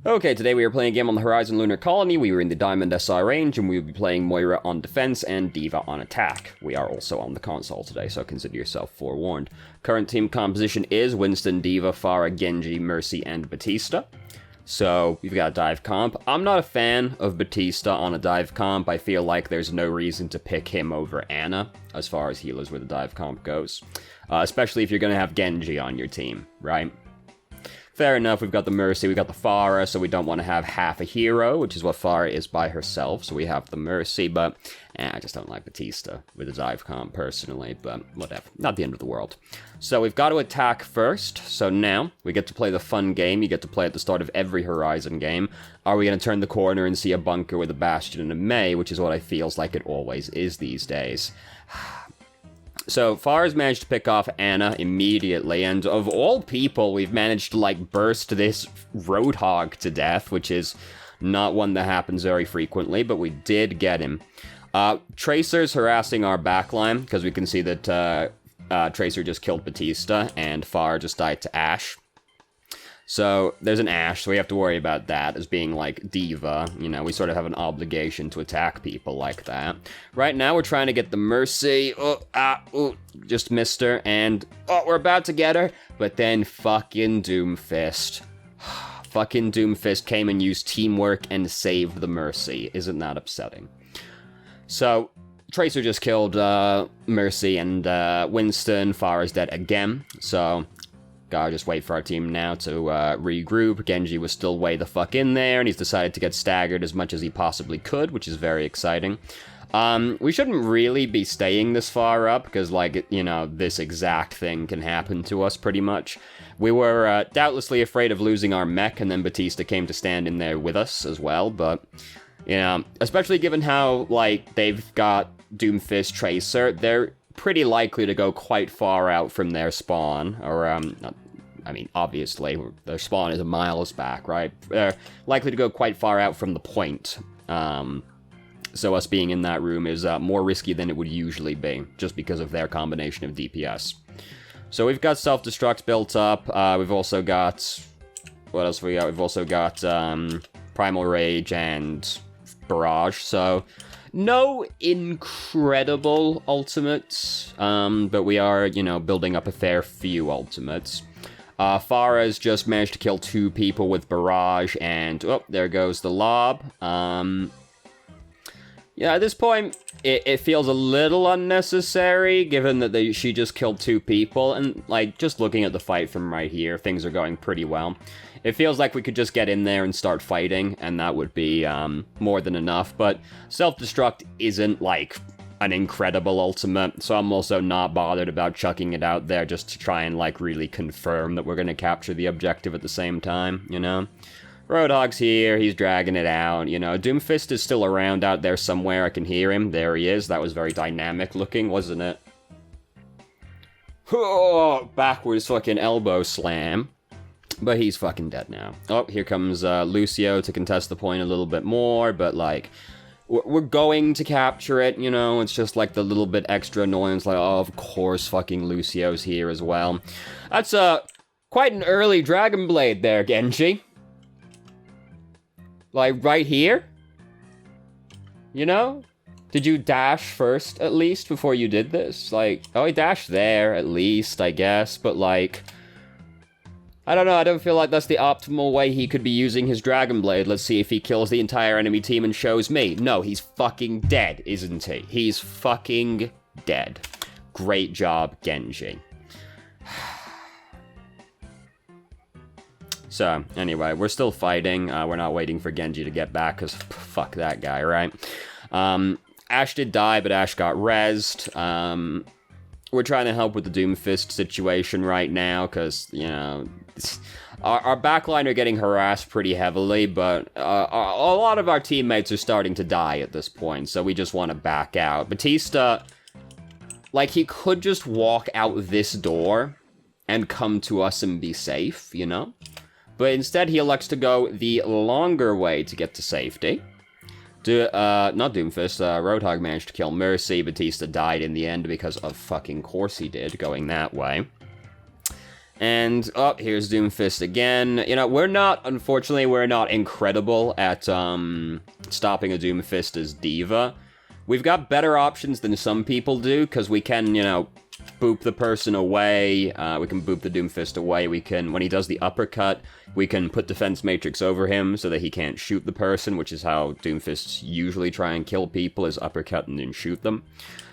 Okay, today we are playing a game on the Horizon Lunar Colony. We were in the Diamond SR range, and we will be playing Moira on defense and D.Va on attack. We are also on the console today, so consider yourself forewarned. Current team composition is Winston, D.Va, Pharah, Genji, Mercy, and Batista. So, we've got a dive comp. I'm not a fan of Batista on a dive comp. I feel like there's no reason to pick him over Ana, as far as healers where the dive comp goes. Especially if you're going to have Genji on your team, right? Fair enough, we've got the Mercy, we've got the Pharah, so we don't want to have half a hero, which is what Pharah is by herself, so we have the Mercy, but I just don't like Batista with a dive comp personally, but whatever, not the end of the world. So we've got to attack first, so now we get to play the fun game you get to play at the start of every Horizon game. Are we going to turn the corner and see a bunker with a Bastion and a Mei, which is what it feels like it always is these days. So, Pharah's managed to pick off Ana immediately, and of all people, we've managed to, burst this Roadhog to death, which is not one that happens very frequently, but we did get him. Tracer's harassing our backline, because we can see that Tracer just killed Batista, and Pharah just died to Ashe. So, there's an Ashe, so we have to worry about that as being, D.Va. You know, we sort of have an obligation to attack people like that. Right now, we're trying to get the Mercy. Just missed her. And, we're about to get her. But then, fucking Doomfist. Fucking Doomfist came and used teamwork and saved the Mercy. Isn't that upsetting? So, Tracer just killed Mercy and Winston. Pharah's dead again. So, gotta just wait for our team now to regroup. Genji was still way the fuck in there, and he's decided to get staggered as much as he possibly could, which is very exciting. We shouldn't really be staying this far up, because, this exact thing can happen to us, pretty much. We were doubtlessly afraid of losing our mech, and then Batista came to stand in there with us as well, but, especially given how, they've got Doomfist Tracer, they're pretty likely to go quite far out from their spawn, or, obviously, their spawn is a miles back, right? They're likely to go quite far out from the point, so us being in that room is more risky than it would usually be, just because of their combination of DPS. So we've got self-destruct built up, we've also got, what else have we got? We've also got Primal Rage and Barrage, so no incredible ultimates, but we are, building up a fair few ultimates. Pharah's just managed to kill 2 people with Barrage, and, there goes the lob. Yeah, at this point, it feels a little unnecessary, given that she just killed 2 people, and, just looking at the fight from right here, things are going pretty well. It feels like we could just get in there and start fighting, and that would be more than enough, but self-destruct isn't, an incredible ultimate, so I'm also not bothered about chucking it out there just to try and, really confirm that we're going to capture the objective at the same time, Roadhog's here, he's dragging it out, Doomfist is still around out there somewhere, I can hear him, there he is, that was very dynamic looking, wasn't it? Oh, backwards fucking elbow slam. But he's fucking dead now. Oh, here comes Lucio to contest the point a little bit more, but, we're going to capture it, it's just, the little bit extra annoyance, oh, of course fucking Lucio's here as well. That's, quite an early Dragon Blade there, Genji. Right here? Did you dash first, at least, before you did this? Oh, he dashed there, at least, I guess, but, I don't know, I don't feel like that's the optimal way he could be using his Dragon Blade. Let's see if he kills the entire enemy team and shows me. No, he's fucking dead, isn't he? He's fucking dead. Great job, Genji. So, anyway, we're still fighting. We're not waiting for Genji to get back, because fuck that guy, right? Ashe did die, but Ashe got rezzed. We're trying to help with the Doomfist situation right now, because, our backline are getting harassed pretty heavily, but a lot of our teammates are starting to die at this point, so we just want to back out. Batista, he could just walk out this door and come to us and be safe, But instead, he elects to go the longer way to get to safety. Not Doomfist, Roadhog managed to kill Mercy. Batista died in the end because of fucking course he did, going that way. And, oh, here's Doomfist again. You know, unfortunately, we're not incredible at, stopping a Doomfist as D.Va. We've got better options than some people do, because we can, you know, boop the person away, we can boop the Doomfist away, when he does the uppercut, we can put Defense Matrix over him so that he can't shoot the person, which is how Doomfists usually try and kill people, is uppercut and then shoot them.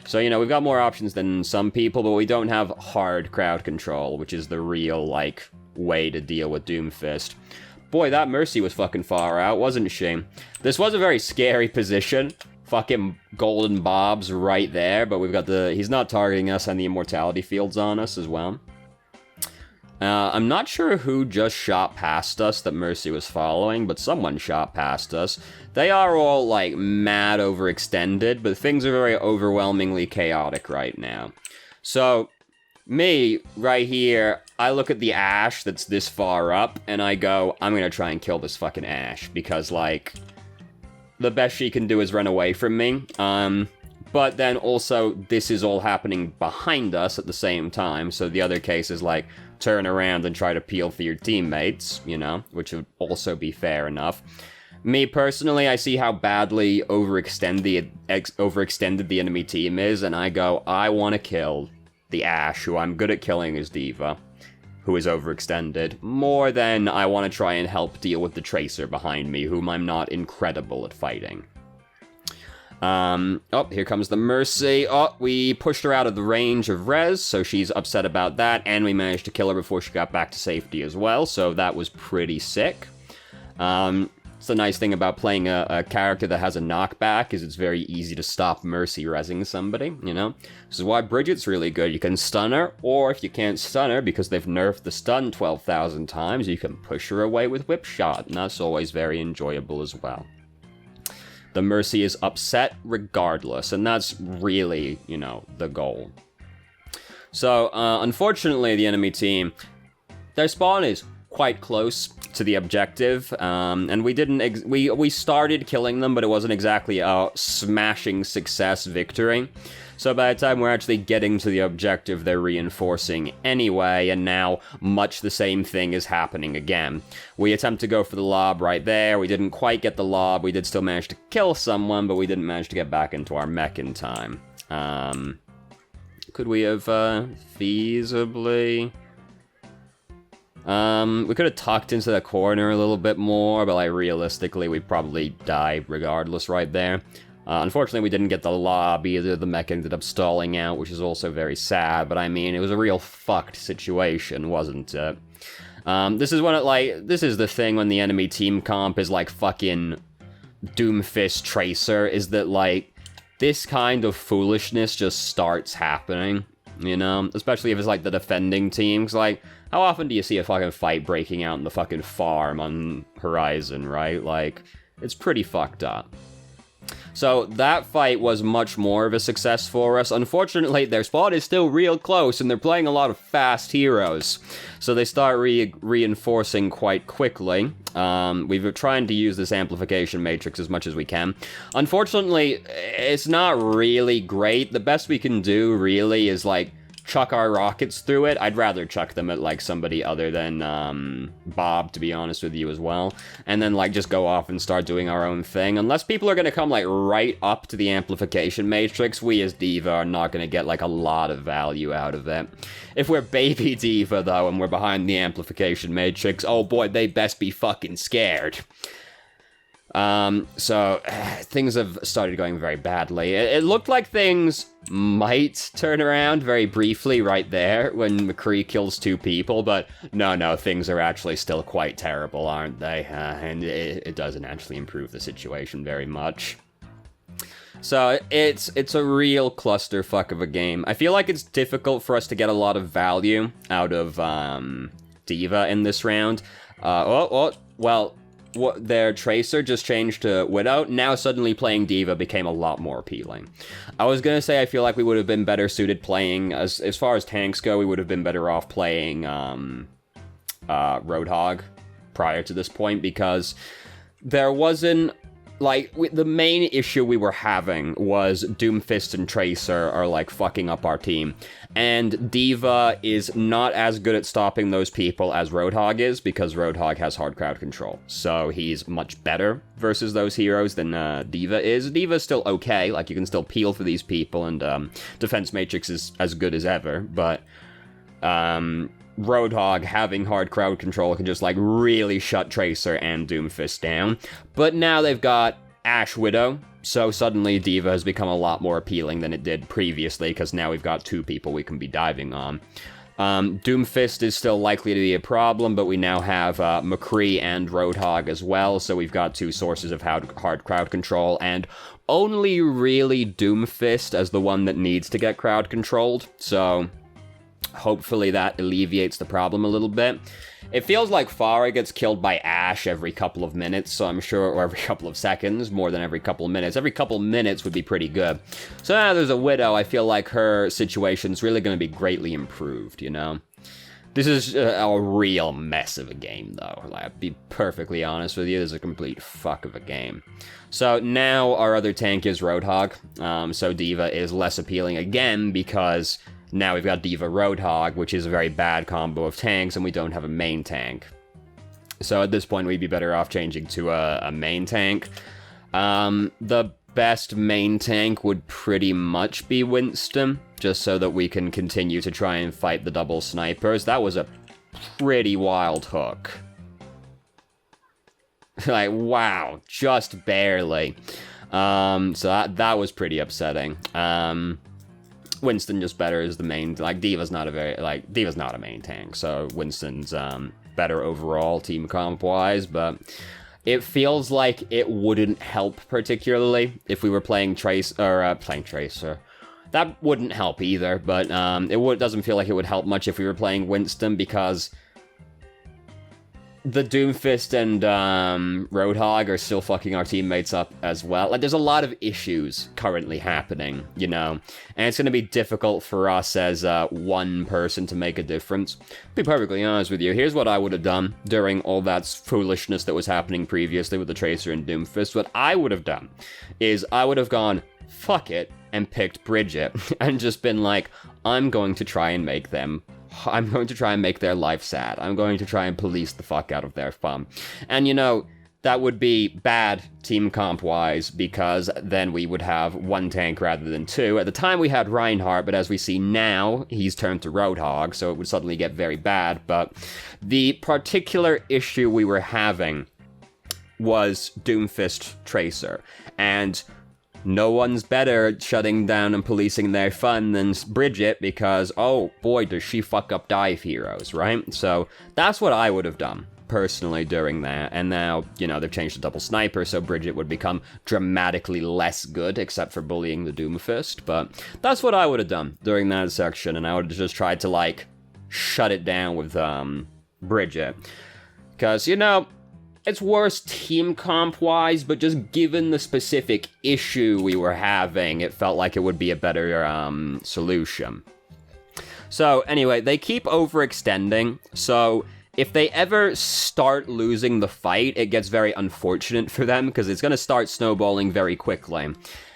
So, you know, we've got more options than some people, but we don't have hard crowd control, which is the real, like, way to deal with Doomfist. Boy, that Mercy was fucking far out, wasn't she? This was a very scary position. Fucking golden bobs right there, but we've got he's not targeting us, and the immortality field's on us as well. I'm not sure who just shot past us that Mercy was following, but someone shot past us. They are all, like, mad overextended, but things are very overwhelmingly chaotic right now. So, me, right here, I look at the Ash that's this far up, and I go, I'm gonna try and kill this fucking Ash, because, like, the best she can do is run away from me. But then also, this is all happening behind us at the same time, so the other case is, like, turn around and try to peel for your teammates, you know, which would also be fair enough. Me, personally, I see how badly overextended the enemy team is, and I go, I want to kill the Ash, who I'm good at killing as D.Va, who is overextended, more than I want to try and help deal with the Tracer behind me, whom I'm not incredible at fighting. Oh, here comes the Mercy. Oh, we pushed her out of the range of res, so she's upset about that, and we managed to kill her before she got back to safety as well, so that was pretty sick. It's the nice thing about playing a character that has a knockback, is it's very easy to stop Mercy rezzing somebody, you know? This is why Bridget's really good. You can stun her, or if you can't stun her, because they've nerfed the stun 12,000 times, you can push her away with Whip Shot, and that's always very enjoyable as well. The Mercy is upset regardless, and that's really, you know, the goal. So, unfortunately, the enemy team, their spawn is quite close to the objective, and we started killing them, but it wasn't exactly a smashing success victory. So by the time we're actually getting to the objective, they're reinforcing anyway, and now much the same thing is happening again. We attempt to go for the lob right there, we didn't quite get the lob, we did still manage to kill someone, but we didn't manage to get back into our mech in time. Could we have, feasibly... we could have tucked into the corner a little bit more, but, like, realistically, we'd probably die regardless right there. Unfortunately, we didn't get the lob either. The mech ended up stalling out, which is also very sad, but I mean, it was a real fucked situation, wasn't it? This is the thing when the enemy team comp is, like, fucking Doomfist Tracer, is that, like, this kind of foolishness just starts happening, you know? Especially if it's, like, the defending team, 'cause, like, how often do you see a fucking fight breaking out in the fucking farm on Horizon, right? Like, it's pretty fucked up. So that fight was much more of a success for us. Unfortunately, their spawn is still real close, and they're playing a lot of fast heroes. So they start reinforcing quite quickly. We've been trying to use this amplification matrix as much as we can. Unfortunately, it's not really great. The best we can do, really, is, like, chuck our rockets through it. I'd rather chuck them at, like, somebody other than, Bob, to be honest with you as well. And then, like, just go off and start doing our own thing. Unless people are gonna come, like, right up to the amplification matrix, we as D.Va are not gonna get, like, a lot of value out of it. If we're baby D.Va, though, and we're behind the amplification matrix, oh boy, they best be fucking scared. So, things have started going very badly. It looked like things might turn around very briefly right there when McCree kills 2 people, but no, things are actually still quite terrible, aren't they? And it doesn't actually improve the situation very much. So, it's a real clusterfuck of a game. I feel like it's difficult for us to get a lot of value out of, D.Va in this round. Their Tracer just changed to Widow. Now suddenly playing D.Va became a lot more appealing. I was gonna say I feel like we would have been better suited playing, as far as tanks go, we would have been better off playing Roadhog prior to this point, because there wasn't like, the main issue we were having was Doomfist and Tracer are, like, fucking up our team. And D.Va is not as good at stopping those people as Roadhog is, because Roadhog has hard crowd control. So he's much better versus those heroes than D.Va is. D.Va's still okay, like, you can still peel for these people, and Defense Matrix is as good as ever, but Roadhog having hard crowd control can just, like, really shut Tracer and Doomfist down. But now they've got Ash Widow, so suddenly D.Va has become a lot more appealing than it did previously, because now we've got two people we can be diving on. Doomfist is still likely to be a problem, but we now have McCree and Roadhog as well, so we've got two sources of hard crowd control, and only really Doomfist as the one that needs to get crowd controlled, so hopefully that alleviates the problem a little bit. It feels like Pharah gets killed by Ash every couple of minutes, so I'm sure, or every couple of seconds, more than every couple of minutes. Every couple of minutes would be pretty good. So now there's a Widow, I feel like her situation's really going to be greatly improved, you know? This is a real mess of a game, though. Like, I'll be perfectly honest with you, this is a complete fuck of a game. So now our other tank is Roadhog, so D.Va is less appealing again, because now we've got D.Va Roadhog, which is a very bad combo of tanks, and we don't have a main tank. So at this point, we'd be better off changing to a main tank. The best main tank would pretty much be Winston, just so that we can continue to try and fight the double snipers. That was a pretty wild hook. Like, wow, just barely. So that was pretty upsetting. Winston just better as the main, like, D.Va's not a main tank, so Winston's better overall team comp-wise, but it feels like it wouldn't help particularly if we were playing Tracer. That wouldn't help either, but it doesn't feel like it would help much if we were playing Winston, because the Doomfist and Roadhog are still fucking our teammates up as well. Like, there's a lot of issues currently happening, you know? And it's going to be difficult for us as one person to make a difference. To be perfectly honest with you, here's what I would have done during all that foolishness that was happening previously with the Tracer and Doomfist. What I would have done is I would have gone, fuck it, and picked Bridget, and just been like, I'm going to try and make their life sad. I'm going to try and police the fuck out of their fun. And, you know, that would be bad team comp-wise, because then we would have one tank rather than two. At the time, we had Reinhardt, but as we see now, he's turned to Roadhog, so it would suddenly get very bad. But the particular issue we were having was Doomfist Tracer, and no one's better at shutting down and policing their fun than Bridget, because, oh boy, does she fuck up dive heroes, right? So that's what I would have done, personally, during that. And now, you know, they've changed to double sniper, so Bridget would become dramatically less good, except for bullying the Doomfist. But that's what I would have done during that section, and I would have just tried to, like, shut it down with Bridget. Because, you know, it's worse team comp-wise, but just given the specific issue we were having, it felt like it would be a better solution. So, anyway, they keep overextending, so if they ever start losing the fight, it gets very unfortunate for them, because it's going to start snowballing very quickly.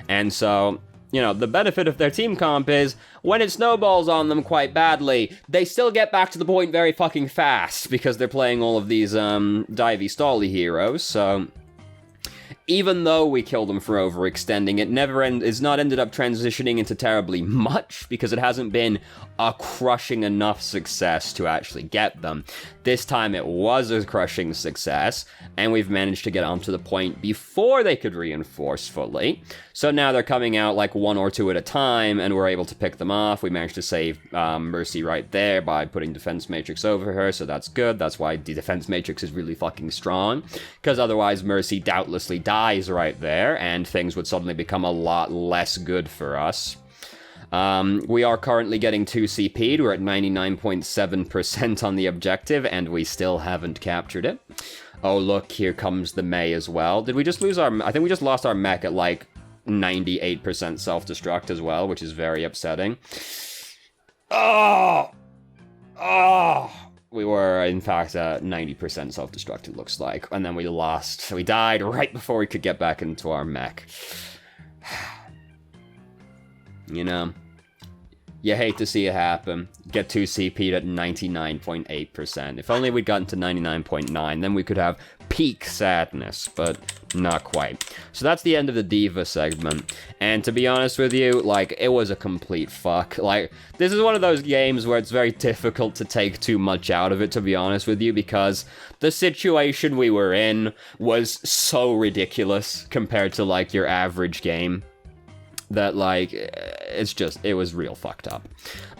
And so, you know, the benefit of their team comp is, when it snowballs on them quite badly, they still get back to the point very fucking fast, because they're playing all of these, divey stally heroes, so even though we kill them for overextending, it's not ended up transitioning into terribly much, because it hasn't been a crushing enough success to actually get them. This time it was a crushing success, and we've managed to get onto the point before they could reinforce fully. So now they're coming out like one or two at a time, and we're able to pick them off. We managed to save Mercy right there by putting Defense Matrix over her, so that's good. That's why the Defense Matrix is really fucking strong, because otherwise Mercy doubtlessly dies right there, and things would suddenly become a lot less good for us. We are currently getting 2 CP'd. We're at 99.7% on the objective, and we still haven't captured it. Oh, look, here comes the Mei as well. Did we just lose our... I think we just lost our mech at, like, 98% self-destruct as well, which is very upsetting. Oh! Oh! We were, in fact, 90% self-destruct, it looks like. And then we lost. We died right before we could get back into our mech. You know, you hate to see it happen. Get 2 CP'd at 99.8%. If only we'd gotten to 99.9, then we could have peak sadness, but not quite. So that's the end of the D.Va segment. And to be honest with you, like, it was a complete fuck. Like, this is one of those games where it's very difficult to take too much out of it, to be honest with you, because the situation we were in was so ridiculous compared to, like, your average game. That, like, it was real fucked up.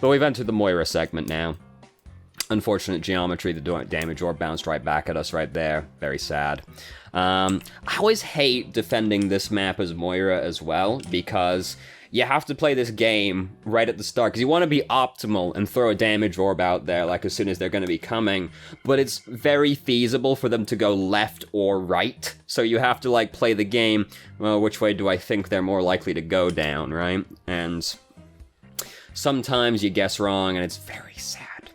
But we've entered the Moira segment now. Unfortunate geometry, the damage orb bounced right back at us right there. Very sad. I always hate defending this map as Moira as well, because you have to play this game right at the start, because you want to be optimal and throw a damage orb out there, like, as soon as they're going to be coming, but it's very feasible for them to go left or right, so you have to, like, play the game, well, which way do I think they're more likely to go down, right? And sometimes you guess wrong, and it's very sad.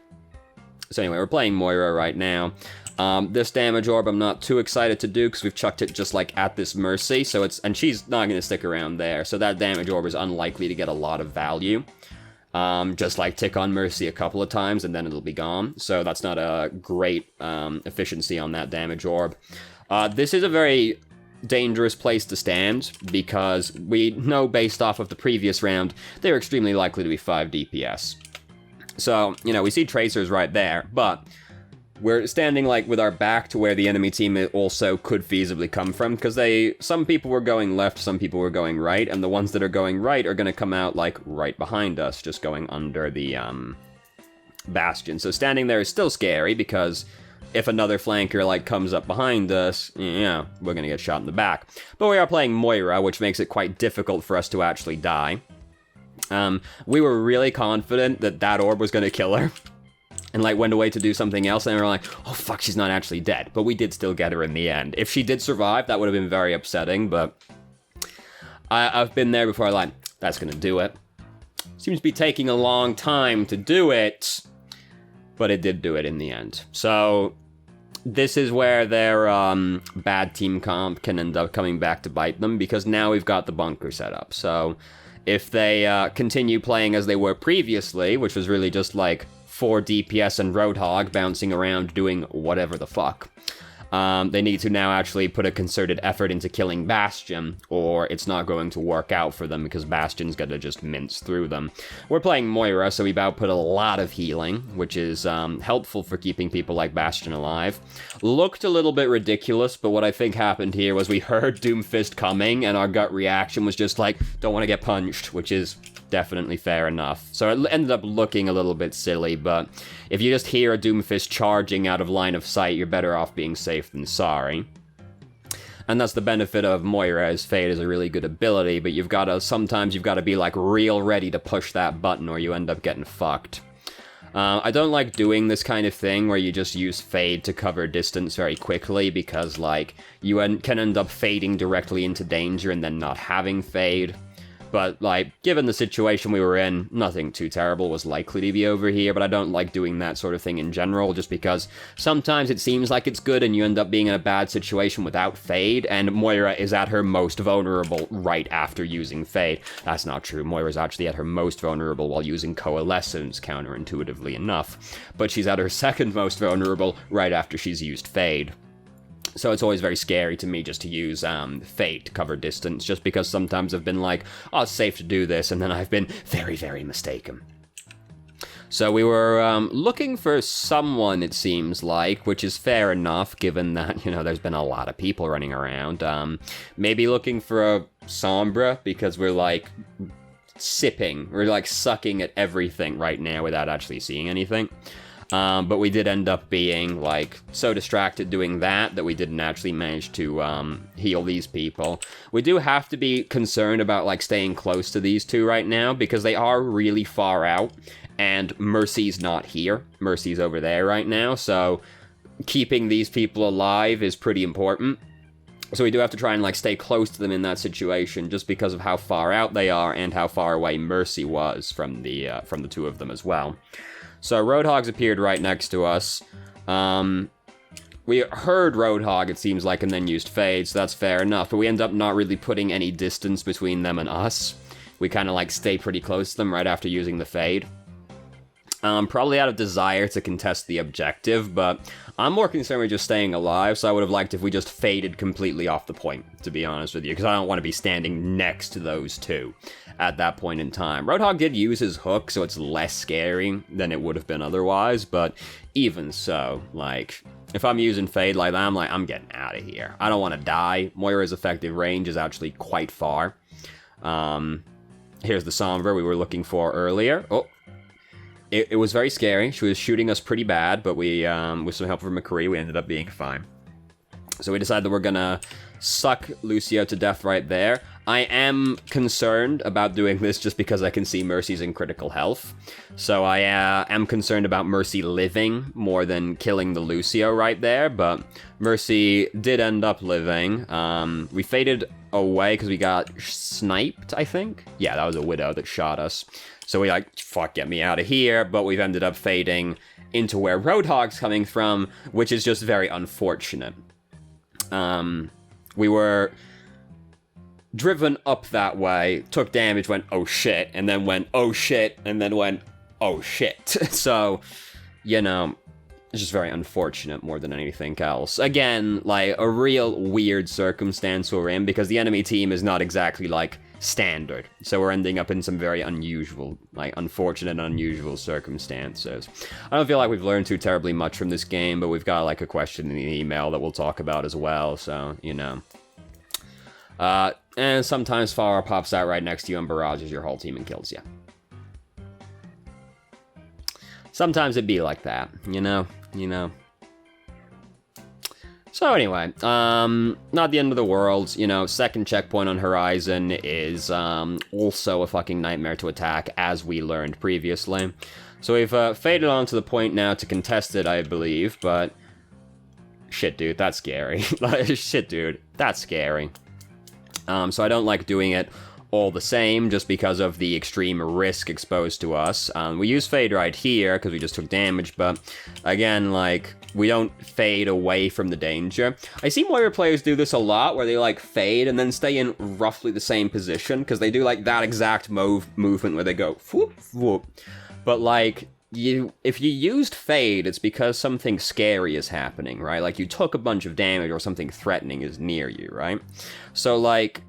So anyway, we're playing Moira right now. This damage orb I'm not too excited to do because we've chucked it just like at this Mercy, so and she's not going to stick around there, so that damage orb is unlikely to get a lot of value. Just like tick on Mercy a couple of times and then it'll be gone, so that's not a great efficiency on that damage orb. This is a very dangerous place to stand because we know based off of the previous round they're extremely likely to be 5 DPS. So, you know, we see tracers right there, but we're standing, like, with our back to where the enemy team also could feasibly come from, because some people were going left, some people were going right, and the ones that are going right are going to come out, like, right behind us, just going under the, bastion. So standing there is still scary, because if another flanker, like, comes up behind us, yeah, we're going to get shot in the back. But we are playing Moira, which makes it quite difficult for us to actually die. We were really confident that that orb was going to kill her, and, like, went away to do something else, and we were like, oh fuck, she's not actually dead, but we did still get her in the end. If she did survive, that would have been very upsetting, but I've been there before, like, that's going to do it. Seems to be taking a long time to do it, but it did do it in the end. So this is where their bad team comp can end up coming back to bite them, because now we've got the bunker set up. So if they continue playing as they were previously, which was really just like 4 DPS and Roadhog bouncing around doing whatever the fuck, they need to now actually put a concerted effort into killing Bastion, or it's not going to work out for them because Bastion's gonna just mince through them. We're playing Moira, so we've output a lot of healing, which is helpful for keeping people like Bastion alive. Looked a little bit ridiculous, but what I think happened here was we heard Doomfist coming, and our gut reaction was just like, don't want to get punched, which is definitely fair enough. So it ended up looking a little bit silly, but if you just hear a Doomfist charging out of line of sight, you're better off being safe than sorry. And that's the benefit of Moira, as Fade is a really good ability, but sometimes you've got to be, like, real ready to push that button or you end up getting fucked. I don't like doing this kind of thing where you just use Fade to cover distance very quickly, because, like, you can end up fading directly into danger and then not having Fade. But, like, given the situation we were in, nothing too terrible was likely to be over here, but I don't like doing that sort of thing in general, just because sometimes it seems like it's good and you end up being in a bad situation without Fade, and Moira is at her most vulnerable right after using Fade. That's not true. Moira's actually at her most vulnerable while using Coalescence, counterintuitively enough. But she's at her second most vulnerable right after she's used Fade. So it's always very scary to me just to use Fade to cover distance, just because sometimes I've been like, oh, it's safe to do this, and then I've been very, very mistaken. So we were looking for someone, it seems like, which is fair enough, given that, you know, there's been a lot of people running around. Maybe looking for a Sombra, because we're, like, we're, like, sucking at everything right now without actually seeing anything. But we did end up being, like, so distracted doing that we didn't actually manage to heal these people. We do have to be concerned about, like, staying close to these two right now, because they are really far out, and Mercy's not here. Mercy's over there right now, so keeping these people alive is pretty important. So we do have to try and, like, stay close to them in that situation, just because of how far out they are and how far away Mercy was from the two of them as well. So Roadhog's appeared right next to us. We heard Roadhog, it seems like, and then used Fade, so that's fair enough. But we end up not really putting any distance between them and us. We kind of, like, stay pretty close to them right after using the Fade. Probably out of desire to contest the objective, but I'm more concerned with just staying alive, so I would have liked if we just faded completely off the point, to be honest with you, because I don't want to be standing next to those two at that point in time. Roadhog did use his hook, so it's less scary than it would have been otherwise, but even so, like, if I'm using Fade like that, I'm getting out of here. I don't want to die. Moira's effective range is actually quite far. Here's the Sombra we were looking for earlier. Oh. It was very scary. She was shooting us pretty bad, but we, with some help from McCree, we ended up being fine. So we decided that we're gonna suck Lucio to death right there. I am concerned about doing this just because I can see Mercy's in critical health. So I am concerned about Mercy living more than killing the Lucio right there, but Mercy did end up living. We faded away because we got sniped, I think? Yeah, that was a Widow that shot us. So we like, fuck, get me out of here, but we've ended up fading into where Roadhog's coming from, which is just very unfortunate. We were driven up that way, took damage, went, oh shit, and then went, oh shit, and then went, oh shit. So, you know, it's just very unfortunate more than anything else. Again, like, a real weird circumstance we're in, because the enemy team is not exactly, like, standard. So we're ending up in some very unusual, like, unfortunate and unusual circumstances. I don't feel like we've learned too terribly much from this game, but we've got, like, a question in the email that we'll talk about as well, so, you know. And sometimes Farah pops out right next to you and barrages your whole team and kills you. Sometimes it be like that, you know? So anyway, not the end of the world, you know, second checkpoint on Horizon is also a fucking nightmare to attack, as we learned previously. So we've faded on to the point now to contest it, I believe, but shit, dude, that's scary. Shit, dude, that's scary. So I don't like doing it all the same, just because of the extreme risk exposed to us. We use Fade right here, because we just took damage, but again, like, we don't fade away from the danger. I see Moira players do this a lot, where they, like, fade and then stay in roughly the same position, because they do, like, that exact movement where they go, whoop, whoop. But, like, if you used Fade, it's because something scary is happening, right? Like, you took a bunch of damage or something threatening is near you, right? So, like,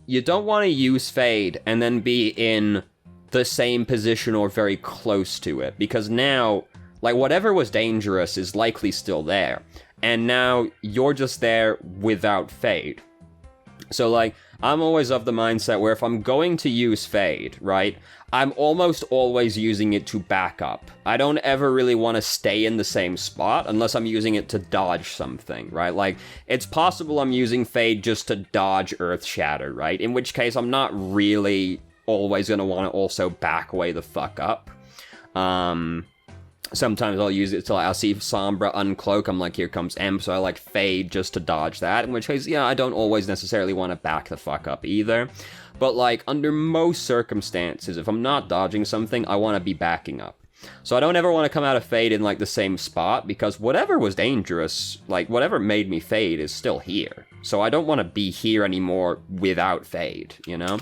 you don't want to use Fade and then be in the same position or very close to it, because now, like, whatever was dangerous is likely still there, and now you're just there without Fade. So, like, I'm always of the mindset where if I'm going to use Fade, right, I'm almost always using it to back up. I don't ever really want to stay in the same spot unless I'm using it to dodge something, right? Like, it's possible I'm using Fade just to dodge Earth Shatter, right? In which case, I'm not really always going to want to also back away the fuck up. Sometimes I'll use it till I'll see Sombra uncloak, I'm like, here comes M, so I like Fade just to dodge that, in which case, yeah, I don't always necessarily want to back the fuck up either. But, like, under most circumstances, if I'm not dodging something, I want to be backing up. So I don't ever want to come out of Fade in, like, the same spot, because whatever was dangerous, like, whatever made me Fade is still here. So I don't want to be here anymore without Fade, you know?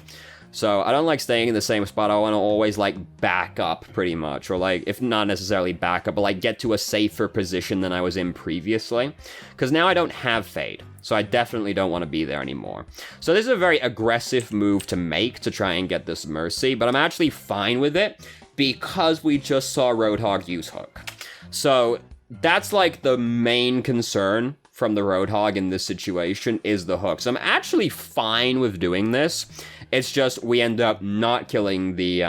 So I don't like staying in the same spot. I want to always, like, back up, pretty much. Or, like, if not necessarily back up, but, like, get to a safer position than I was in previously. Because now I don't have Fade. So I definitely don't want to be there anymore. So this is a very aggressive move to make to try and get this Mercy. But I'm actually fine with it, because we just saw Roadhog use Hook. So that's, like, the main concern from the Roadhog in this situation is the Hook. So I'm actually fine with doing this. It's just we end up not killing the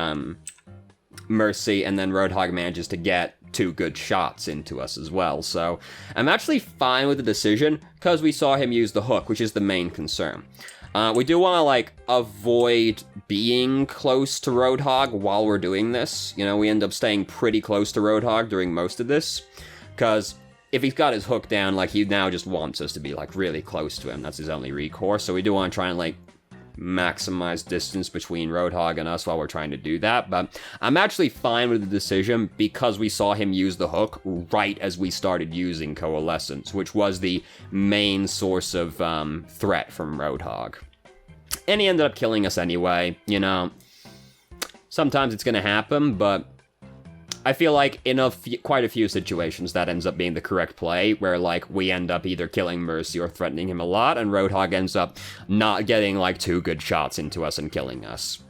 Mercy, and then Roadhog manages to get 2 good shots into us as well. So I'm actually fine with the decision, because we saw him use the Hook, which is the main concern. We do want to, like, avoid being close to Roadhog while we're doing this. You know, we end up staying pretty close to Roadhog during most of this, because if he's got his hook down, like, he now just wants us to be, like, really close to him. That's his only recourse. So we do want to try and, like, maximize distance between Roadhog and us while we're trying to do that, but I'm actually fine with the decision because we saw him use the hook right as we started using Coalescence, which was the main source of threat from Roadhog. And he ended up killing us anyway, you know. Sometimes it's gonna happen, but I feel like in quite a few situations that ends up being the correct play, where, like, we end up either killing Mercy or threatening him a lot, and Roadhog ends up not getting, like, 2 good shots into us and killing us.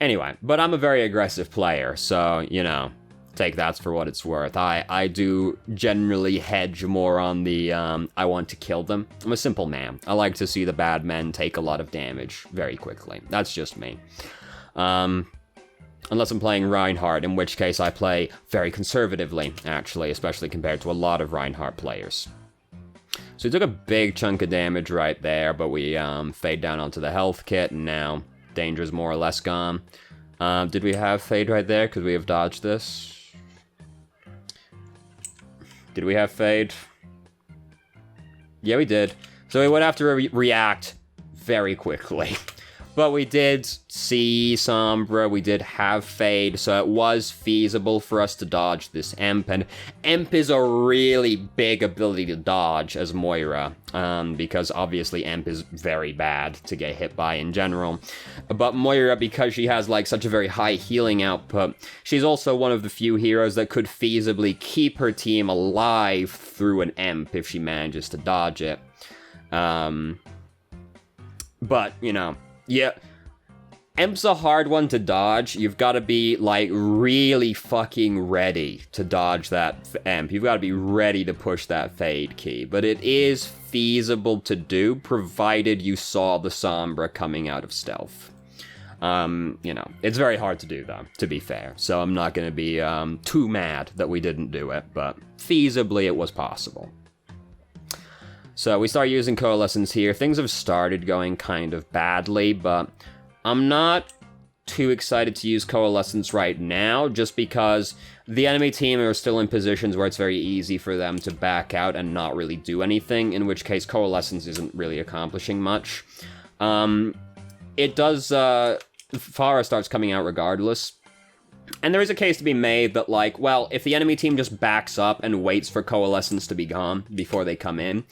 Anyway, but I'm a very aggressive player, so, you know, take that for what it's worth. I do generally hedge more on the, I want to kill them. I'm a simple man. I like to see the bad men take a lot of damage very quickly. That's just me. Unless I'm playing Reinhardt, in which case I play very conservatively, actually, especially compared to a lot of Reinhardt players. So we took a big chunk of damage right there, but we fade down onto the health kit, and now danger's more or less gone. Did we have fade right there? Could we have dodged this? Did we have fade? Yeah, we did. So we would have to react very quickly. But we did see Sombra, we did have Fade, so it was feasible for us to dodge this Emp, and Emp is a really big ability to dodge as Moira, because obviously Emp is very bad to get hit by in general. But Moira, because she has, like, such a very high healing output, she's also one of the few heroes that could feasibly keep her team alive through an Emp if she manages to dodge it. But, you know, yeah, Emp's a hard one to dodge. You've got to be, like, really fucking ready to dodge that Emp. You've got to be ready to push that Fade key. But it is feasible to do, provided you saw the Sombra coming out of stealth. You know, it's very hard to do, though, to be fair. So I'm not going to be too mad that we didn't do it, but feasibly it was possible. So we start using Coalescence here. Things have started going kind of badly, but I'm not too excited to use Coalescence right now, just because the enemy team are still in positions where it's very easy for them to back out and not really do anything, in which case Coalescence isn't really accomplishing much. It does, Pharah starts coming out regardless. And there is a case to be made that, like, well, if the enemy team just backs up and waits for Coalescence to be gone before they come in,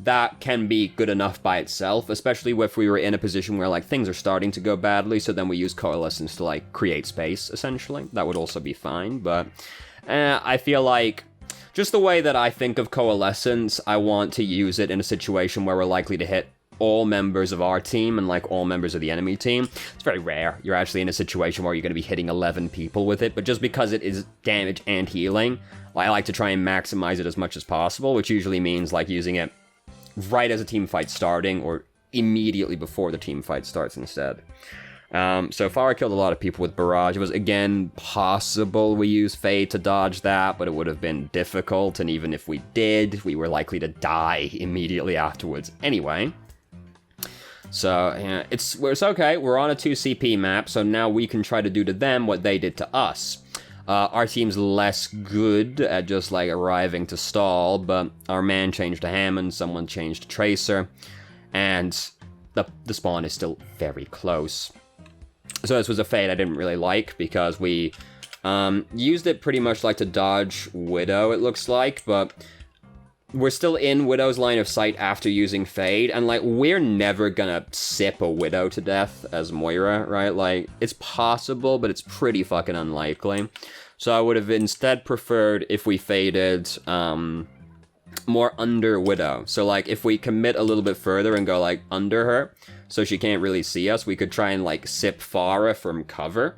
that can be good enough by itself, especially if we were in a position where, like, things are starting to go badly, so then we use Coalescence to, like, create space, essentially. That would also be fine, but I feel like just the way that I think of Coalescence, I want to use it in a situation where we're likely to hit all members of our team and, like, all members of the enemy team. It's very rare you're actually in a situation where you're going to be hitting 11 people with it, but just because it is damage and healing, I like to try and maximize it as much as possible, which usually means, like, using it right as a team fight's starting or immediately before the team fight starts instead. So Pharah killed a lot of people with Barrage. It was, again, possible we use Fade to dodge that, but it would have been difficult, and even if we did, we were likely to die immediately afterwards anyway. So, yeah, it's okay. We're on a 2 CP map, so now we can try to do to them what they did to us. Our team's less good at just, like, arriving to stall, but our man changed to Hammond, someone changed to Tracer, and the spawn is still very close. So this was a Fade I didn't really like, because we used it pretty much, like, to dodge Widow, it looks like, but we're still in Widow's line of sight after using Fade, and, like, we're never gonna sip a Widow to death as Moira, right? Like, it's possible, but it's pretty fucking unlikely. So I would have instead preferred if we faded more under Widow. So, like, if we commit a little bit further and go, like, under her, so she can't really see us, we could try and, like, sip Pharah from cover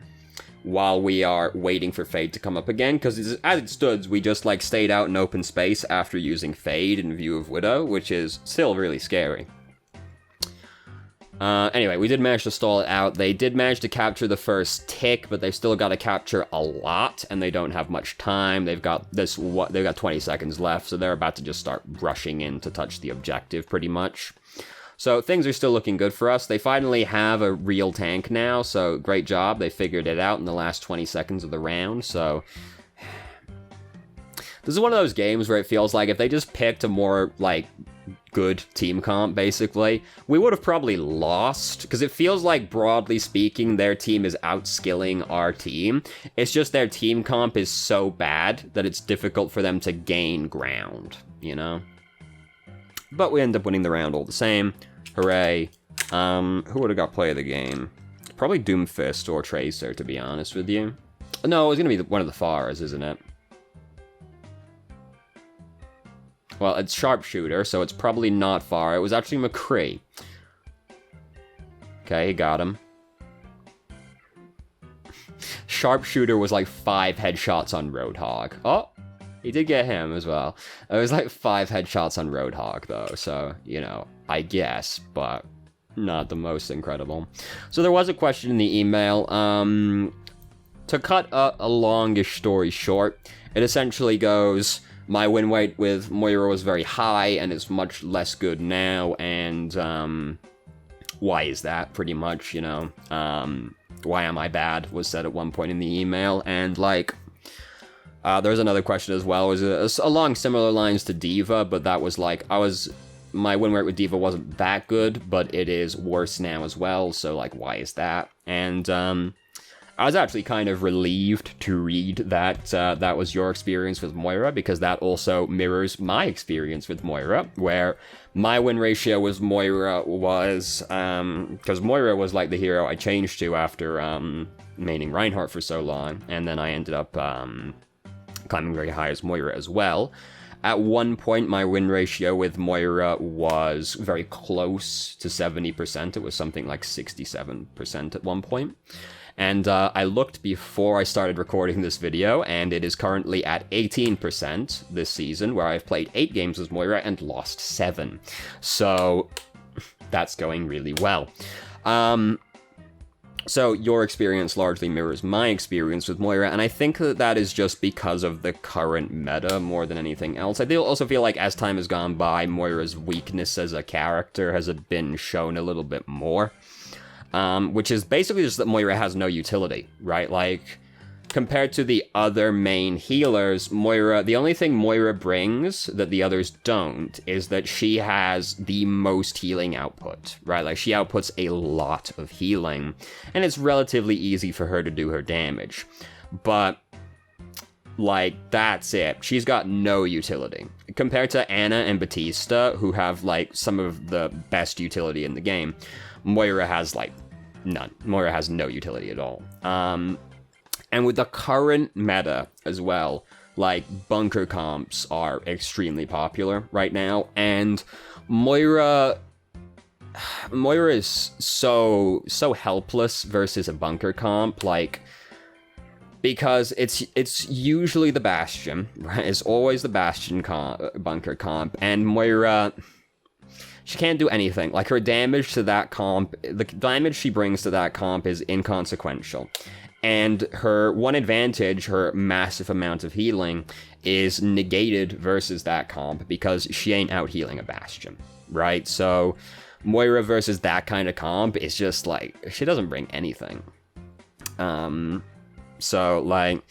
while we are waiting for Fade to come up again, because as it stood, we just, like, stayed out in open space after using Fade in view of Widow, which is still really scary. Anyway, we did manage to stall it out. They did manage to capture the first tick, but they've still got to capture a lot, and they don't have much time. They've got 20 seconds left, so they're about to just start rushing in to touch the objective, pretty much. So things are still looking good for us. They finally have a real tank now, so great job. They figured it out in the last 20 seconds of the round, so this is one of those games where it feels like if they just picked a more, like, good team comp, basically, we would have probably lost, because it feels like, broadly speaking, their team is outskilling our team. It's just their team comp is so bad that it's difficult for them to gain ground, you know? But we end up winning the round all the same. Hooray. Who would have got play of the game? Probably Doomfist or Tracer, to be honest with you. No, it was going to be one of the Fars, isn't it? Well, it's Sharpshooter, so it's probably not Far. It was actually McCree. Okay, he got him. Sharpshooter was like 5 headshots on Roadhog. Oh, he did get him as well. It was like 5 headshots on Roadhog, though, so, you know, I guess, but not the most incredible. So there was a question in the email. To cut a longish story short, it essentially goes... My win rate with Moira was very high, and it's much less good now, and, why is that, pretty much, you know? Why am I bad, was said at one point in the email, and, like, there's another question as well, it was along similar lines to D.Va, but that was, like, my win rate with D.Va wasn't that good, but it is worse now as well, so, like, why is that? And, I was actually kind of relieved to read that that was your experience with Moira, because that also mirrors my experience with Moira, where my win ratio with Moira was, because Moira was like the hero I changed to after maining Reinhardt for so long, and then I ended up climbing very high as Moira as well. At one point, my win ratio with Moira was very close to 70%. It was something like 67% at one point. And I looked before I started recording this video, and it is currently at 18% this season, where I've played 8 games as Moira and lost 7. So that's going really well. So your experience largely mirrors my experience with Moira, and I think that is just because of the current meta more than anything else. I also feel like as time has gone by, Moira's weakness as a character has been shown a little bit more. Which is basically just that Moira has no utility, right? Like, compared to the other main healers, Moira, the only thing Moira brings that the others don't is that she has the most healing output, right? Like, she outputs a lot of healing, and it's relatively easy for her to do her damage. But, like, that's it. She's got no utility. Compared to Ana and Batista, who have, like, some of the best utility in the game, Moira has, like, none. Moira has no utility at all. And with the current meta as well, like, bunker comps are extremely popular right now, and Moira is so helpless versus a bunker comp, like, because it's usually the Bastion, right? It's always the Bastion bunker comp, and Moira... She can't do anything. Like, her damage to that comp, the damage she brings to that comp is inconsequential. And her one advantage, her massive amount of healing, is negated versus that comp because she ain't out healing a Bastion, right? So, Moira versus that kind of comp is just, like, she doesn't bring anything. So, like,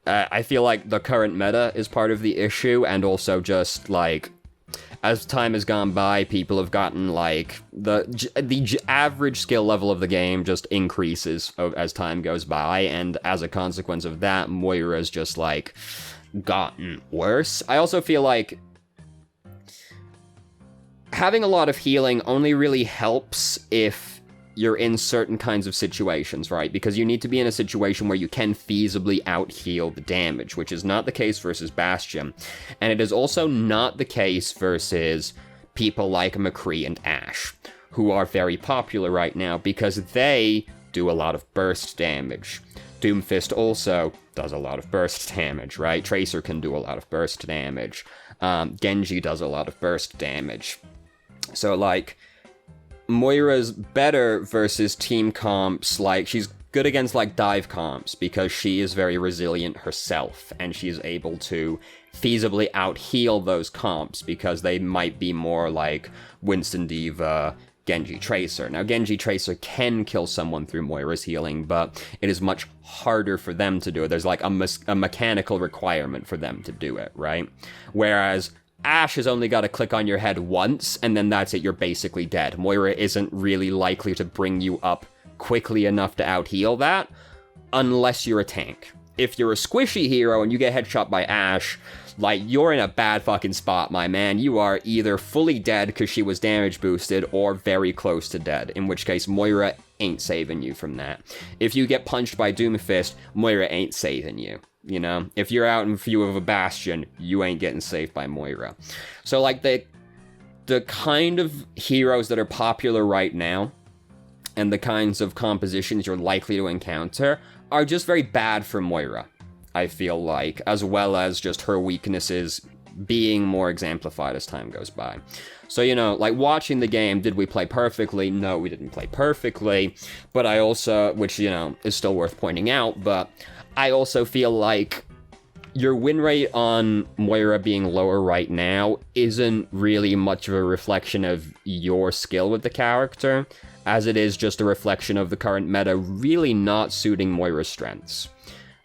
I feel like the current meta is part of the issue, and also just, like, as time has gone by, people have gotten, like, the average skill level of the game just increases as time goes by, and as a consequence of that, Moira's just, like, gotten worse. I also feel like having a lot of healing only really helps if you're in certain kinds of situations, right? Because you need to be in a situation where you can feasibly out-heal the damage, which is not the case versus Bastion. And it is also not the case versus people like McCree and Ashe, who are very popular right now because they do a lot of burst damage. Doomfist also does a lot of burst damage, right? Tracer can do a lot of burst damage. Genji does a lot of burst damage. So, like, Moira's better versus team comps, like, she's good against, like, dive comps, because she is very resilient herself, and she's able to feasibly out-heal those comps, because they might be more like Winston D.Va, Genji Tracer. Now, Genji Tracer can kill someone through Moira's healing, but it is much harder for them to do it. There's, like, a mechanical requirement for them to do it, right? Whereas Ashe has only got to click on your head once, and then that's it, you're basically dead. Moira isn't really likely to bring you up quickly enough to out-heal that, unless you're a tank. If you're a squishy hero and you get headshot by Ashe, like, you're in a bad fucking spot, my man. You are either fully dead because she was damage boosted, or very close to dead, in which case Moira ain't saving you from that. If you get punched by Doomfist, Moira ain't saving you. You know, if you're out in view of a bastion, you ain't getting saved by Moira. So, like, the kind of heroes that are popular right now, and the kinds of compositions you're likely to encounter, are just very bad for Moira, I feel like, as well as just her weaknesses being more exemplified as time goes by. So, you know, like, watching the game, did we play perfectly? No, we didn't play perfectly, but I also, which, you know, is still worth pointing out, but I also feel like your win rate on Moira being lower right now isn't really much of a reflection of your skill with the character, as it is just a reflection of the current meta really not suiting Moira's strengths.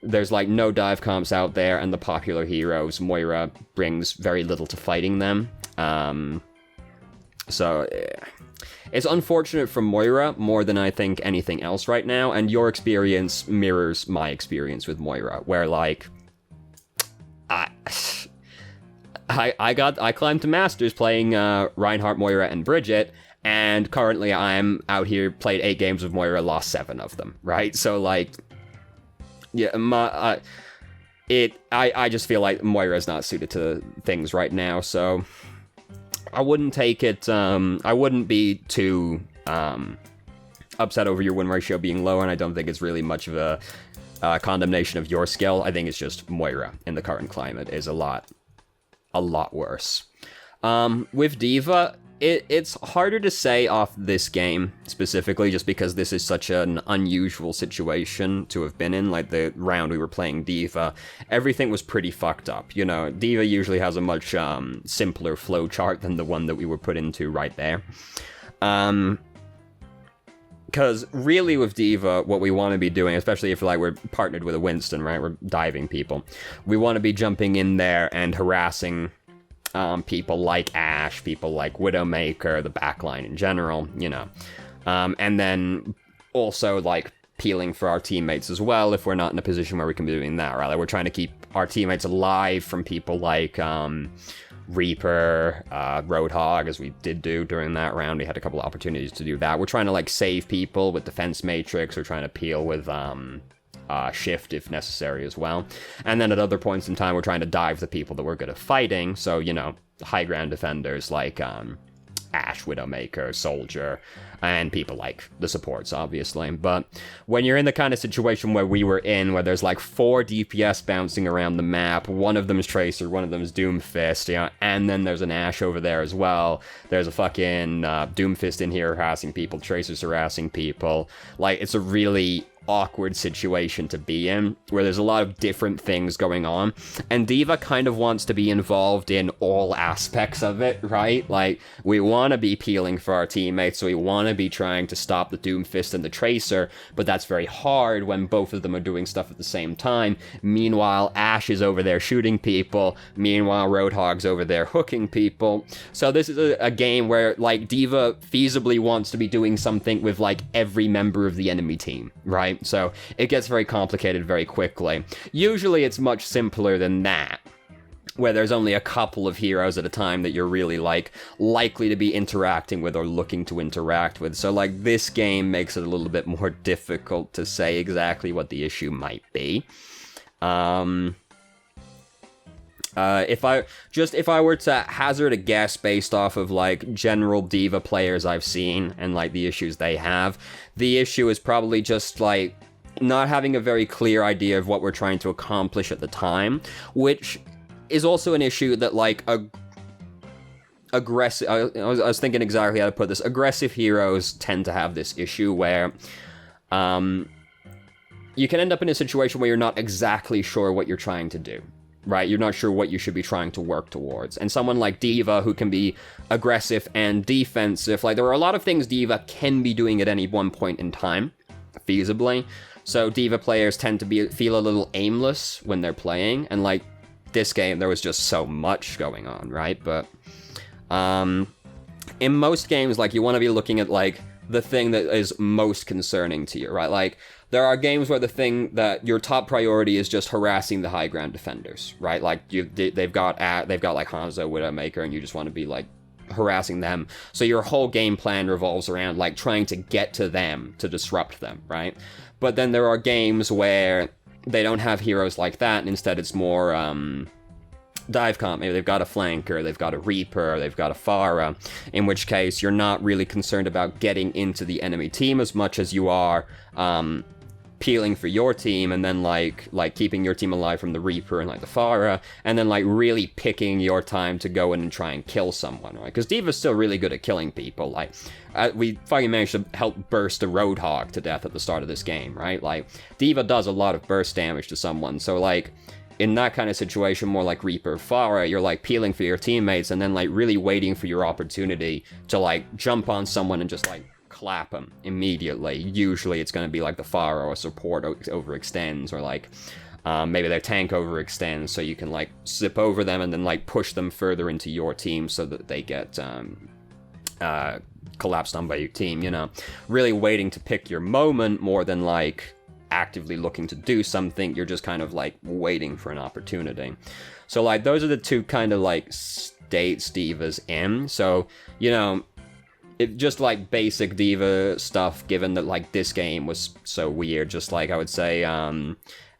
There's, like, no dive comps out there, and the popular heroes, Moira brings very little to fighting them. So it's unfortunate for Moira more than I think anything else right now, and your experience mirrors my experience with Moira, where, like, I climbed to Masters playing Reinhardt, Moira, and Bridget, and currently I'm out here, played 8 games of Moira, lost 7 of them, right? So, like, yeah, I just feel like Moira's not suited to things right now, so I wouldn't take it, I wouldn't be too upset over your win ratio being low, and I don't think it's really much of a condemnation of your skill. I think it's just Moira in the current climate is a lot worse. With D.Va, it's harder to say off this game specifically, just because this is such an unusual situation to have been in. Like, the round we were playing D.Va, everything was pretty fucked up. You know, D.Va usually has a much simpler flow chart than the one that we were put into right there. Because really with D.Va, what we want to be doing, especially if, like, we're partnered with a Winston, right? We're diving people. We want to be jumping in there and harassing people like Ashe, people like Widowmaker, the backline in general, you know. And then also, like, peeling for our teammates as well, if we're not in a position where we can be doing that, right? Like, we're trying to keep our teammates alive from people like Reaper, Roadhog, as we did do during that round. We had a couple of opportunities to do that. We're trying to, like, save people with Defense Matrix. We're trying to peel with Shift if necessary as well. And then at other points in time, we're trying to dive the people that we're good at fighting. So, you know, high ground defenders like Ashe, Widowmaker, Soldier, and people like the supports, obviously. But when you're in the kind of situation where we were in, where there's like 4 DPS bouncing around the map, one of them is Tracer, one of them is Doomfist, you know, and then there's an Ashe over there as well. There's a fucking Doomfist in here harassing people, Tracer's harassing people. Like, it's a really awkward situation to be in, where there's a lot of different things going on, and D.Va kind of wants to be involved in all aspects of it, right? Like, we want to be peeling for our teammates, so we want to be trying to stop the Doomfist and the Tracer, but that's very hard when both of them are doing stuff at the same time. Meanwhile, Ashe is over there shooting people, meanwhile Roadhog's over there hooking people. So this is a game where, like, D.Va feasibly wants to be doing something with, like, every member of the enemy team, right? So it gets very complicated very quickly. Usually it's much simpler than that, where there's only a couple of heroes at a time that you're really, like, likely to be interacting with or looking to interact with. So, like, this game makes it a little bit more difficult to say exactly what the issue might be. If I were to hazard a guess based off of, like, general D.Va players I've seen and, like, the issues they have, the issue is probably just, like, not having a very clear idea of what we're trying to accomplish at the time, which is also an issue that, like, aggressive... I was thinking exactly how to put this. Aggressive heroes tend to have this issue where you can end up in a situation where you're not exactly sure what you're trying to do. Right, you're not sure what you should be trying to work towards. And someone like D.Va, who can be aggressive and defensive, like, there are a lot of things D.Va can be doing at any one point in time, feasibly. So D.Va players tend to feel a little aimless when they're playing, and, like, this game, there was just so much going on, right? But in most games, like, you want to be looking at, like, the thing that is most concerning to you, right? Like, there are games where the thing that your top priority is just harassing the high ground defenders, right? Like, they've got like Hanzo, Widowmaker, and you just want to be like harassing them. So your whole game plan revolves around like trying to get to them to disrupt them, right? But then there are games where they don't have heroes like that, and instead it's more dive comp. Maybe they've got a flanker, they've got a reaper, they've got a Pharah, in which case you're not really concerned about getting into the enemy team as much as you are peeling for your team, and then like keeping your team alive from the Reaper and like the Pharah, and then like really picking your time to go in and try and kill someone, right? Because D.Va's still really good at killing people. Like, we fucking managed to help burst a Roadhog to death at the start of this game, right? Like, D.Va does a lot of burst damage to someone, so like, in that kind of situation, more like Reaper, Pharah, you're like peeling for your teammates and then like really waiting for your opportunity to like jump on someone and just like clap them immediately. Usually it's going to be like the Pharah or support overextends, or like maybe their tank overextends, so you can like zip over them and then like push them further into your team so that they get collapsed on by your team, you know? Really waiting to pick your moment more than like actively looking to do something. You're just kind of like waiting for an opportunity. So like those are the two kind of like states D.Va's in. So, you know, it just like basic D.Va stuff, given that like this game was so weird, just like I would say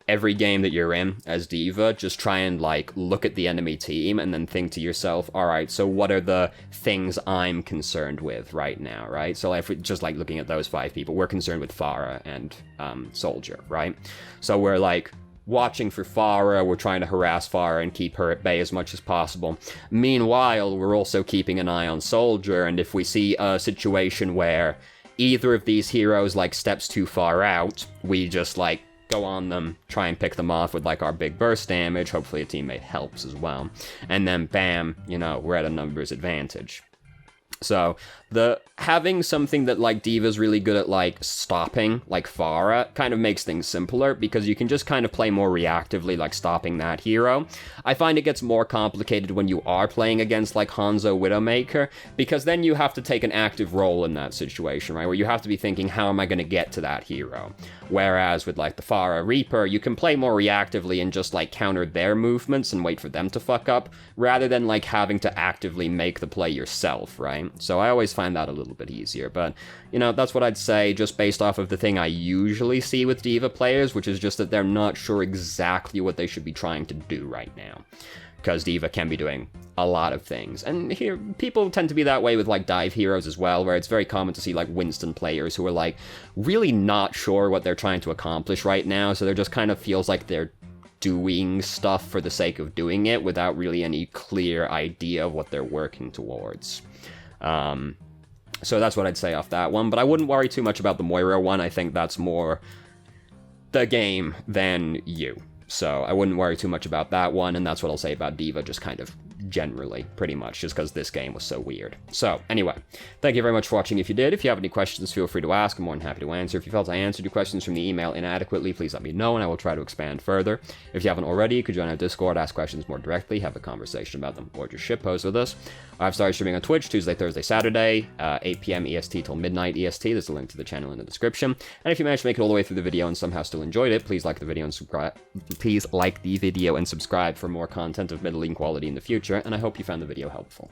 every game that you're in as D.Va, just try and like look at the enemy team and then think to yourself, all right, so what are the things I'm concerned with right now, right? So if we're just like looking at those 5 people, we're concerned with Pharah and Soldier, right? So we're like watching for Pharah, we're trying to harass Pharah and keep her at bay as much as possible. Meanwhile, we're also keeping an eye on Soldier, and if we see a situation where either of these heroes like steps too far out, we just like go on them, try and pick them off with like our big burst damage, hopefully a teammate helps as well, and then bam, you know, we're at a numbers advantage. So having something that like D.Va's really good at like stopping, like Pharah, kind of makes things simpler, because you can just kind of play more reactively, like stopping that hero. I find it gets more complicated when you are playing against like Hanzo, Widowmaker, because then you have to take an active role in that situation, right? Where you have to be thinking, how am I going to get to that hero? Whereas with like the Pharah Reaper, you can play more reactively and just like counter their movements and wait for them to fuck up, rather than like having to actively make the play yourself, right? So I always find that a little bit easier, but, you know, that's what I'd say, just based off of the thing I usually see with D.Va players, which is just that they're not sure exactly what they should be trying to do right now. Because D.Va can be doing a lot of things. And here, people tend to be that way with, like, dive heroes as well, where it's very common to see, like, Winston players who are, like, really not sure what they're trying to accomplish right now, so there just kind of feels like they're doing stuff for the sake of doing it without really any clear idea of what they're working towards. So that's what I'd say off that one, but I wouldn't worry too much about the Moira one. I think that's more the game than you. So I wouldn't worry too much about that one, and that's what I'll say about D.Va, just kind of generally, pretty much, just because this game was so weird. So, anyway, thank you very much for watching. If you did, if you have any questions, feel free to ask. I'm more than happy to answer. If you felt I answered your questions from the email inadequately, please let me know, and I will try to expand further. If you haven't already, you could join our Discord, ask questions more directly, have a conversation about them, or just shitpost with us. I've started streaming on Twitch Tuesday, Thursday, Saturday, 8 p.m. EST till midnight EST. There's a link to the channel in the description. And if you managed to make it all the way through the video and somehow still enjoyed it, please like the video and subscribe. Please like the video and subscribe for more content of middling quality in the future, and I hope you found the video helpful.